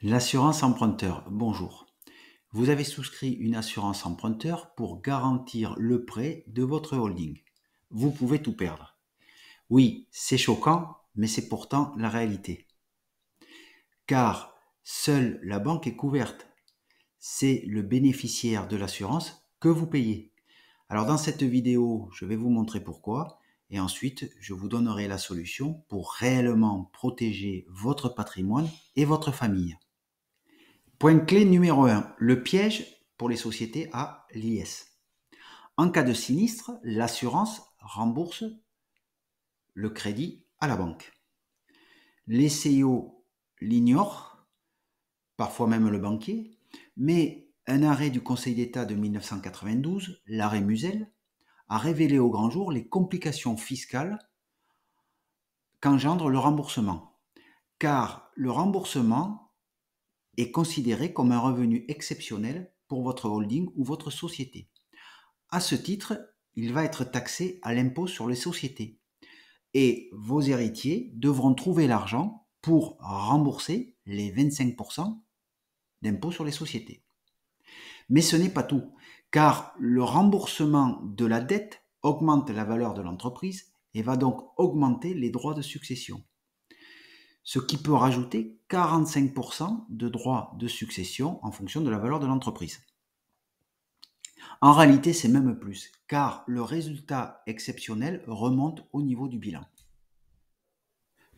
L'assurance emprunteur, bonjour. Vous avez souscrit une assurance emprunteur pour garantir le prêt de votre holding. Vous pouvez tout perdre. Oui, c'est choquant, mais c'est pourtant la réalité. Car seule la banque est couverte. C'est le bénéficiaire de l'assurance que vous payez. Alors dans cette vidéo, je vais vous montrer pourquoi et ensuite je vous donnerai la solution pour réellement protéger votre patrimoine et votre famille. Point clé numéro 1, le piège pour les sociétés à l'IS. En cas de sinistre, l'assurance rembourse le crédit à la banque. Les CIO l'ignorent, parfois même le banquier, mais un arrêt du Conseil d'État de 1992, l'arrêt Musel, a révélé au grand jour les complications fiscales qu'engendre le remboursement. Car le remboursement est considéré comme un revenu exceptionnel pour votre holding ou votre société. À ce titre, il va être taxé à l'impôt sur les sociétés. Et vos héritiers devront trouver l'argent pour rembourser les 25% d'impôt sur les sociétés. Mais ce n'est pas tout, car le remboursement de la dette augmente la valeur de l'entreprise et va donc augmenter les droits de succession. Ce qui peut rajouter 45% de droits de succession en fonction de la valeur de l'entreprise. En réalité, c'est même plus, car le résultat exceptionnel remonte au niveau du bilan.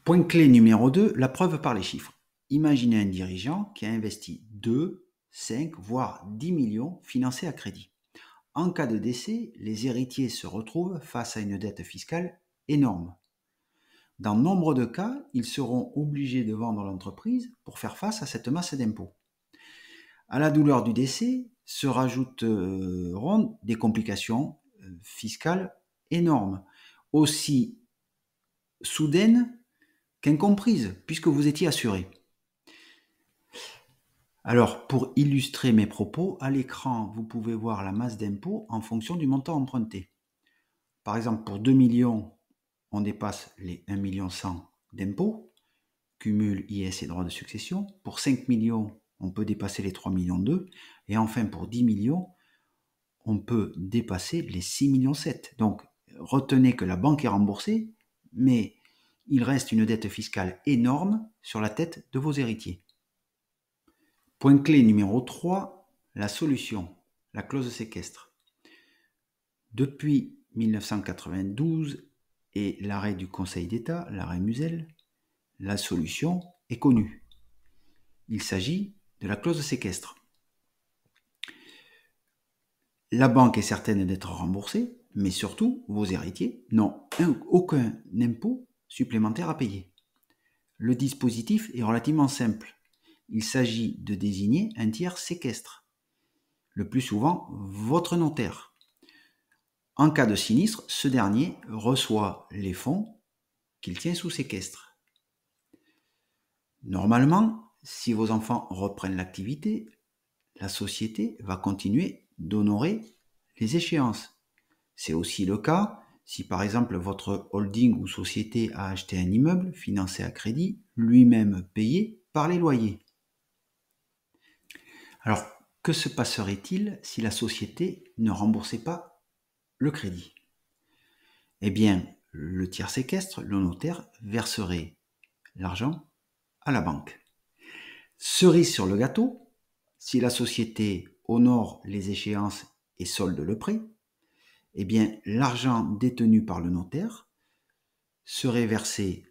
Point clé numéro 2, la preuve par les chiffres. Imaginez un dirigeant qui a investi 2, 5, voire 10 millions financés à crédit. En cas de décès, les héritiers se retrouvent face à une dette fiscale énorme. Dans nombre de cas, ils seront obligés de vendre l'entreprise pour faire face à cette masse d'impôts. À la douleur du décès se rajouteront des complications fiscales énormes, aussi soudaines qu'incomprises, puisque vous étiez assuré. Alors, pour illustrer mes propos, à l'écran, vous pouvez voir la masse d'impôts en fonction du montant emprunté. Par exemple, pour 2 millions, on dépasse les 1,1 million d'impôts, cumul IS et droits de succession. Pour 5 millions, on peut dépasser les 3,2 millions. Et enfin, pour 10 millions, on peut dépasser les 6,7 millions. Donc, retenez que la banque est remboursée, mais il reste une dette fiscale énorme sur la tête de vos héritiers. Point clé numéro 3, la solution, la clause séquestre. Depuis 1992 et l'arrêt du Conseil d'État, l'arrêt Musel, la solution est connue. Il s'agit de la clause séquestre. La banque est certaine d'être remboursée, mais surtout, vos héritiers n'ont aucun impôt supplémentaire à payer. Le dispositif est relativement simple. Il s'agit de désigner un tiers séquestre, le plus souvent votre notaire. En cas de sinistre, ce dernier reçoit les fonds qu'il tient sous séquestre. Normalement, si vos enfants reprennent l'activité, la société va continuer d'honorer les échéances. C'est aussi le cas si par exemple votre holding ou société a acheté un immeuble financé à crédit, lui-même payé par les loyers. Alors, que se passerait-il si la société ne remboursait pas le crédit? Eh bien, le tiers séquestre, le notaire, verserait l'argent à la banque. Cerise sur le gâteau, si la société honore les échéances et solde le prêt, eh bien, l'argent détenu par le notaire serait versé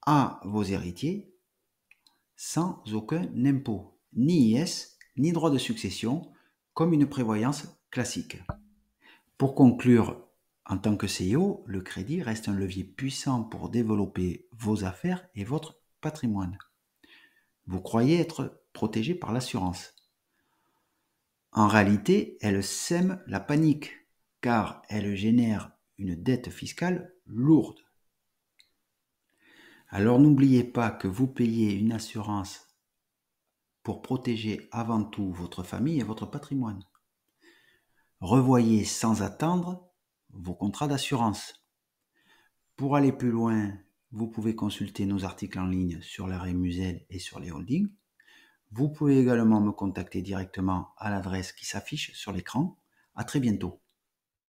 à vos héritiers sans aucun impôt, ni IS, ni droit de succession, comme une prévoyance classique. Pour conclure, en tant que CEO, le crédit reste un levier puissant pour développer vos affaires et votre patrimoine. Vous croyez être protégé par l'assurance. En réalité, elle sème la panique, car elle génère une dette fiscale lourde. Alors n'oubliez pas que vous payez une assurance pour protéger avant tout votre famille et votre patrimoine. Revoyez sans attendre vos contrats d'assurance. Pour aller plus loin, vous pouvez consulter nos articles en ligne sur l'arrêt Musel et sur les holdings. Vous pouvez également me contacter directement à l'adresse qui s'affiche sur l'écran. À très bientôt.